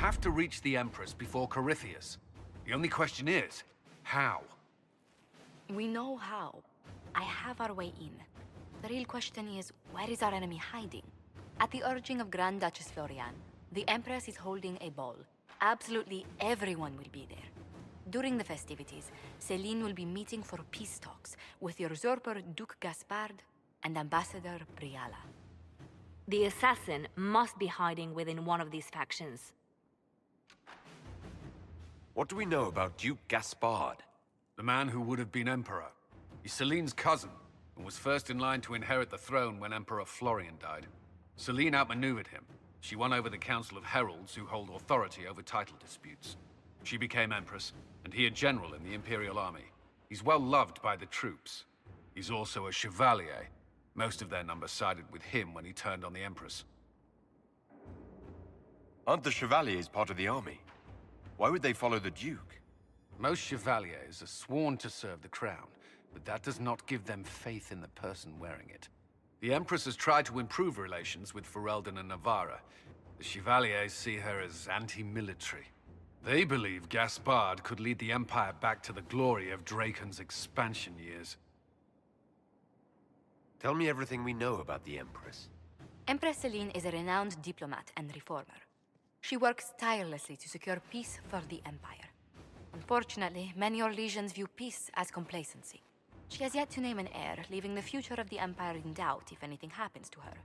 have to reach the Empress before Corypheus. The only question is, how? We know how. I have our way in. The real question is, where is our enemy hiding? At the urging of Grand Duchess Florian, the Empress is holding a ball. Absolutely everyone will be there. During the festivities, Celene will be meeting for peace talks with usurper Duke Gaspard and Ambassador Briala. The assassin must be hiding within one of these factions. What do we know about Duke Gaspard? The man who would have been Emperor. He's Celene's cousin, and was first in line to inherit the throne when Emperor Florian died. Celene outmaneuvered him. She won over the Council of Heralds, who hold authority over title disputes. She became Empress, and he a general in the Imperial Army. He's well loved by the troops. He's also a Chevalier. Most of their number sided with him when he turned on the Empress. Aren't the Chevaliers part of the army? Why would they follow the Duke? Most Chevaliers are sworn to serve the crown, but that does not give them faith in the person wearing it. The Empress has tried to improve relations with Ferelden and Navarra. The Chevaliers see her as anti-military. They believe Gaspard could lead the Empire back to the glory of Draken's expansion years. Tell me everything we know about the Empress. Empress Celene is a renowned diplomat and reformer. She works tirelessly to secure peace for the Empire. Unfortunately, many Orlesians view peace as complacency. She has yet to name an heir, leaving the future of the Empire in doubt if anything happens to her.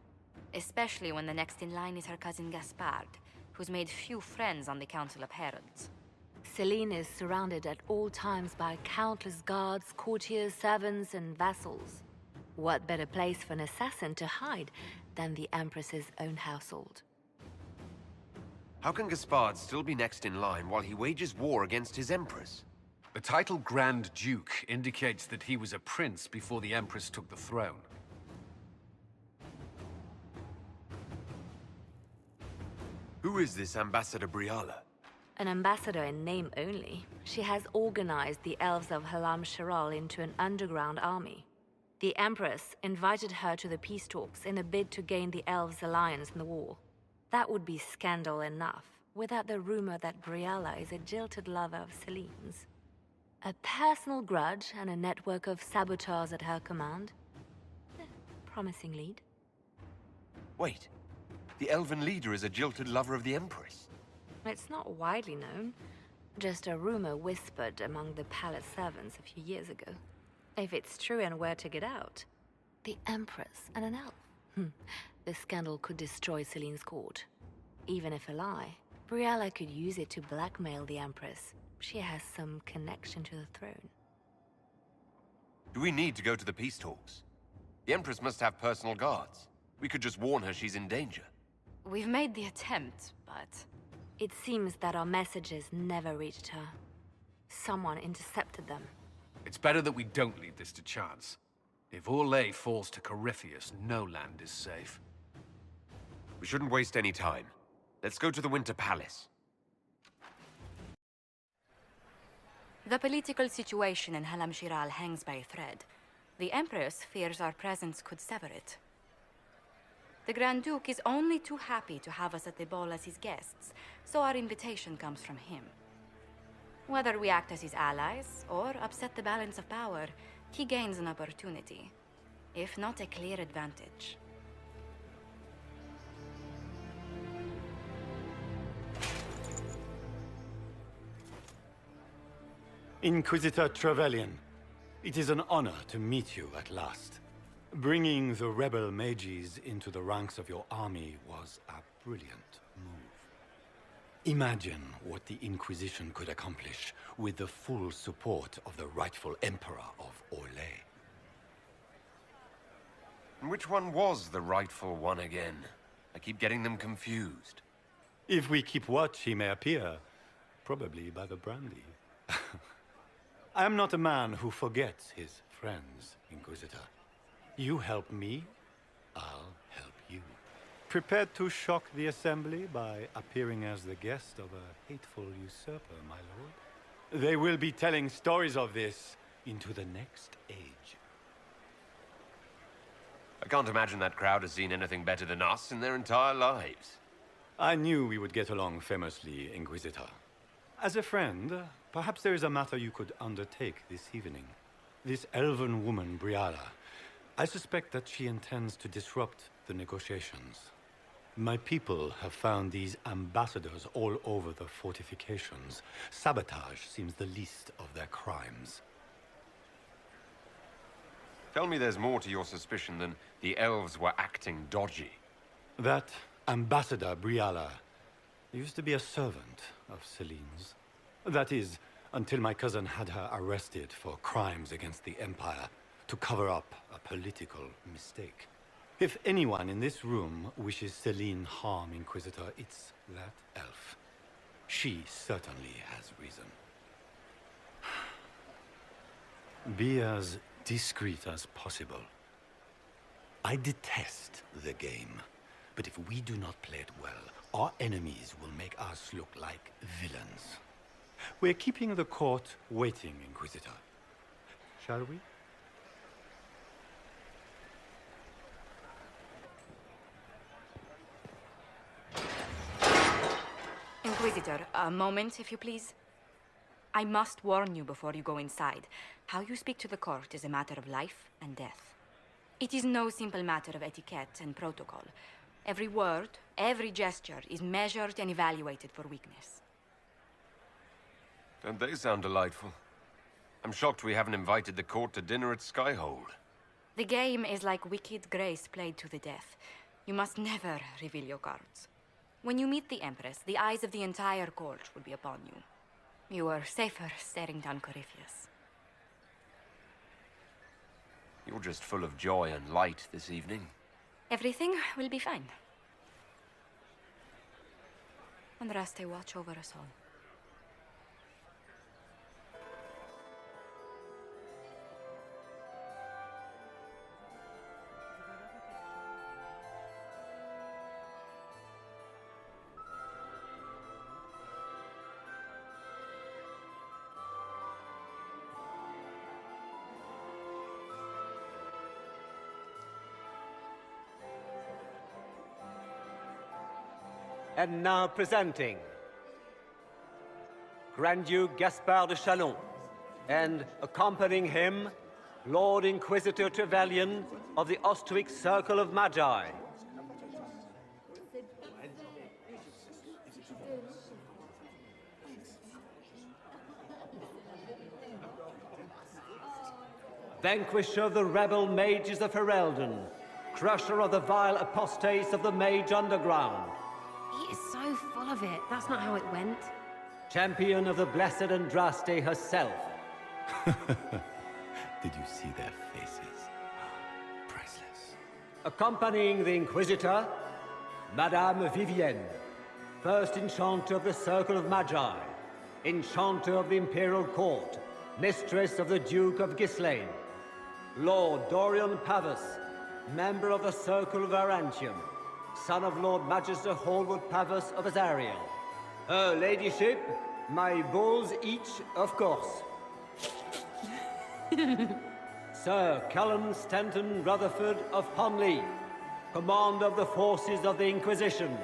Especially when the next in line is her cousin Gaspard, who's made few friends on the Council of Heralds. Celene is surrounded at all times by countless guards, courtiers, servants, and vassals. What better place for an assassin to hide than the Empress's own household? How can Gaspard still be next in line while he wages war against his Empress? The title Grand Duke indicates that he was a prince before the Empress took the throne. Who is this Ambassador Briala? An ambassador in name only, she has organized the elves of Halam Sharal into an underground army. The Empress invited her to the peace talks in a bid to gain the elves' alliance in the war. That would be scandal enough, without the rumor that Briala is a jilted lover of Celene's. A personal grudge and a network of saboteurs at her command. Promising lead. Wait, the elven leader is a jilted lover of the Empress. It's not widely known. Just a rumor whispered among the palace servants a few years ago. If it's true and were to get out, the Empress and an elf. The scandal could destroy Celene's court. Even if a lie, Briala could use it to blackmail the Empress. She has some connection to the throne. Do we need to go to the peace talks? The Empress must have personal guards. We could just warn her she's in danger. We've made the attempt, but... It seems that our messages never reached her. Someone intercepted them. It's better that we don't leave this to chance. If Orlais falls to Corypheus, no land is safe. We shouldn't waste any time. Let's go to the Winter Palace. The political situation in Halam Shiral hangs by a thread. The Empress fears our presence could sever it. The Grand Duke is only too happy to have us at the ball as his guests, so our invitation comes from him. Whether we act as his allies, or upset the balance of power, he gains an opportunity, if not a clear advantage. Inquisitor Trevelyan, it is an honor to meet you at last. Bringing the rebel mages into the ranks of your army was a brilliant move. Imagine what the Inquisition could accomplish with the full support of the rightful Emperor of Orlais. And which one was the rightful one again? I keep getting them confused. If we keep watch, he may appear, probably by the brandy. I am not a man who forgets his friends, Inquisitor. You help me, I'll help you. Prepared to shock the Assembly by appearing as the guest of a hateful usurper, my lord? They will be telling stories of this into the next age. I can't imagine that crowd has seen anything better than us in their entire lives. I knew we would get along famously, Inquisitor. As a friend, perhaps there is a matter you could undertake this evening. This elven woman, Briala, I suspect that she intends to disrupt the negotiations. My people have found these ambassadors all over the fortifications. Sabotage seems the least of their crimes. Tell me there's more to your suspicion than the elves were acting dodgy. That Ambassador Briala used to be a servant of Celene's. That is, until my cousin had her arrested for crimes against the Empire to cover up a political mistake. If anyone in this room wishes Celene harm, Inquisitor, it's that elf. She certainly has reason. Be as discreet as possible. I detest the game, but if we do not play it well, our enemies will make us look like villains. We're keeping the court waiting, Inquisitor. Shall we? Inquisitor, a moment, if you please. I must warn you before you go inside. How you speak to the court is a matter of life and death. It is no simple matter of etiquette and protocol. Every word, every gesture is measured and evaluated for weakness. Don't they sound delightful? I'm shocked we haven't invited the court to dinner at Skyhold. The game is like Wicked Grace played to the death. You must never reveal your cards. When you meet the Empress, the eyes of the entire court will be upon you. You are safer staring down Corypheus. You're just full of joy and light this evening. Everything will be fine. Andraste, watch over us all. And now presenting Grand Duke Gaspard de Chalon, and accompanying him, Lord Inquisitor Trevelyan of the Ostwick Circle of Magi. Vanquisher of the rebel mages of Ferelden, crusher of the vile apostates of the Mage Underground. He is so full of it. That's not how it went. Champion of the Blessed Andraste herself. Did you see their faces? Priceless. Accompanying the Inquisitor, Madame Vivienne, First Enchanter of the Circle of Magi, Enchanter of the Imperial Court, Mistress of the Duke of Ghislaine, Lord Dorian Pavus, Member of the Circle of Arantium, son of Lord Magister Hallwood Pavus of Azariel. Her Ladyship, my bulls each, of course. Sir Callum Stanton Rutherford of Pomleaf, Commander of the Forces of the Inquisition,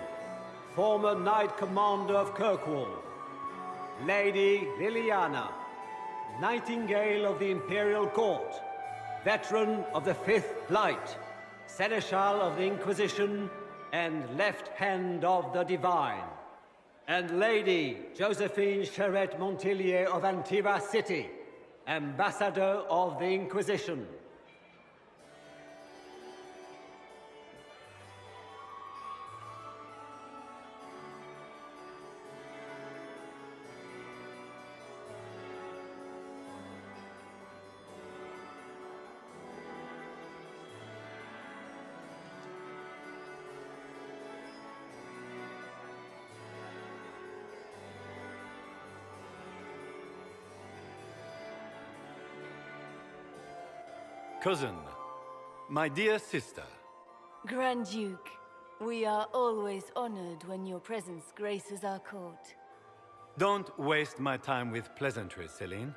former Knight Commander of Kirkwall. Lady Liliana, Nightingale of the Imperial Court, veteran of the Fifth Light, Seneschal of the Inquisition, and left hand of the Divine. And Lady Josephine Charette Montillier of Antiva City, Ambassador of the Inquisition. Cousin, my dear sister. Grand Duke, we are always honored when your presence graces our court. Don't waste my time with pleasantries, Celene.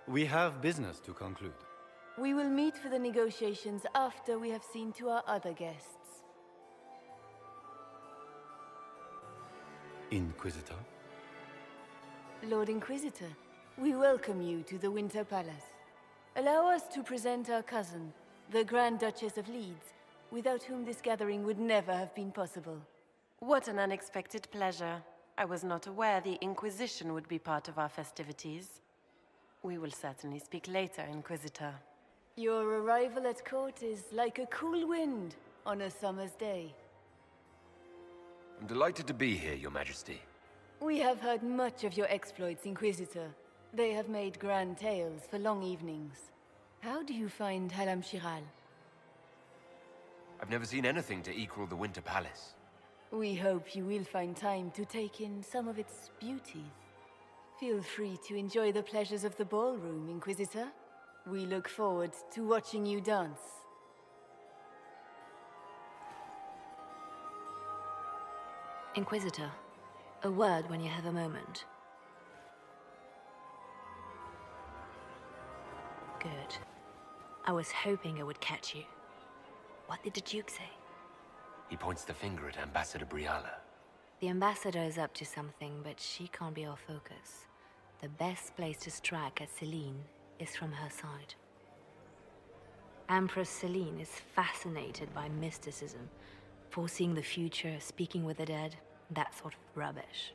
We have business to conclude. We will meet for the negotiations after we have seen to our other guests. Inquisitor. Lord Inquisitor, we welcome you to the Winter Palace. Allow us to present our cousin, the Grand Duchess of Leeds, without whom this gathering would never have been possible. What an unexpected pleasure. I was not aware the Inquisition would be part of our festivities. We will certainly speak later, Inquisitor. Your arrival at court is like a cool wind on a summer's day. I'm delighted to be here, Your Majesty. We have heard much of your exploits, Inquisitor. They have made grand tales for long evenings. How do you find Halam Shiral? I've never seen anything to equal the Winter Palace. We hope you will find time to take in some of its beauties. Feel free to enjoy the pleasures of the ballroom, Inquisitor. We look forward to watching you dance. Inquisitor, a word when you have a moment. Good. I was hoping I would catch you. What did the Duke say? He points the finger at Ambassador Briala. The ambassador is up to something, but she can't be our focus. The best place to strike at Celene is from her side. Empress Celene is fascinated by mysticism, foreseeing the future, speaking with the dead, that sort of rubbish.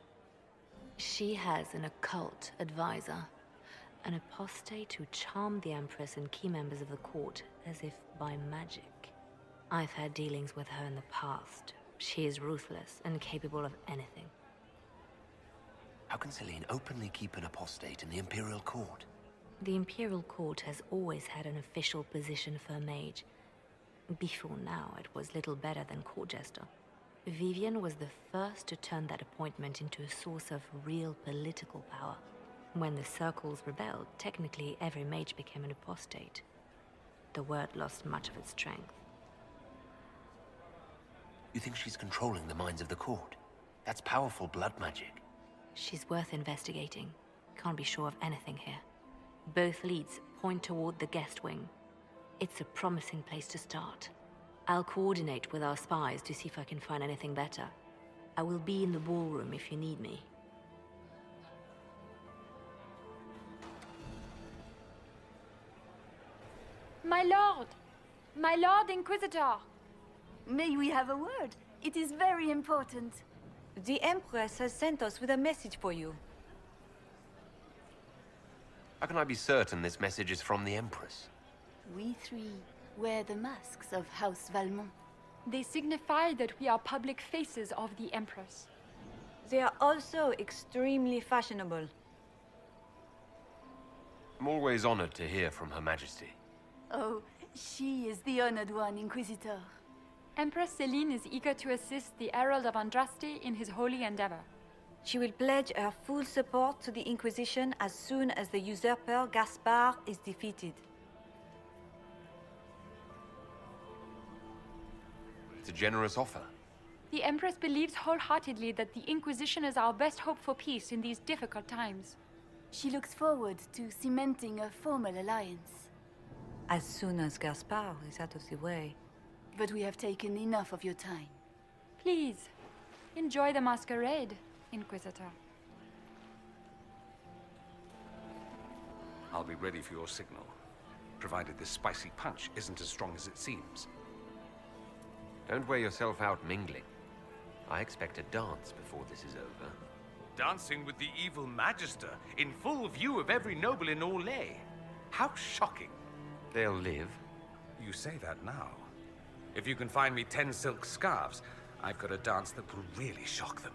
She has an occult advisor, an apostate who charmed the Empress and key members of the court as if by magic. I've had dealings with her in the past. She is ruthless and capable of anything. How can Celene openly keep an apostate in the Imperial Court? The Imperial Court has always had an official position for a mage. Before now, it was little better than court jester. Vivian was the first to turn that appointment into a source of real political power. When the circles rebelled, technically every mage became an apostate. The word lost much of its strength. You think she's controlling the minds of the court? That's powerful blood magic. She's worth investigating. Can't be sure of anything here. Both leads point toward the guest wing. It's a promising place to start. I'll coordinate with our spies to see if I can find anything better. I will be in the ballroom if you need me. My lord! My lord Inquisitor! May we have a word? It is very important. The Empress has sent us with a message for you. How can I be certain this message is from the Empress? We three wear the masks of House Valmont. They signify that we are public faces of the Empress. They are also extremely fashionable. I'm always honored to hear from Her Majesty. Oh, she is the honored one, Inquisitor. Empress Celene is eager to assist the Herald of Andraste in his holy endeavor. She will pledge her full support to the Inquisition as soon as the usurper Gaspard is defeated. It's a generous offer. The Empress believes wholeheartedly that the Inquisition is our best hope for peace in these difficult times. She looks forward to cementing a formal alliance. As soon as Gaspard is out of the way. But we have taken enough of your time. Please, enjoy the masquerade, Inquisitor. I'll be ready for your signal, provided this spicy punch isn't as strong as it seems. Don't wear yourself out mingling. I expect a dance before this is over. Dancing with the evil Magister, in full view of every noble in Orlais. How shocking. They'll live. You say that now. If you can find me 10 silk scarves, I've got a dance that will really shock them.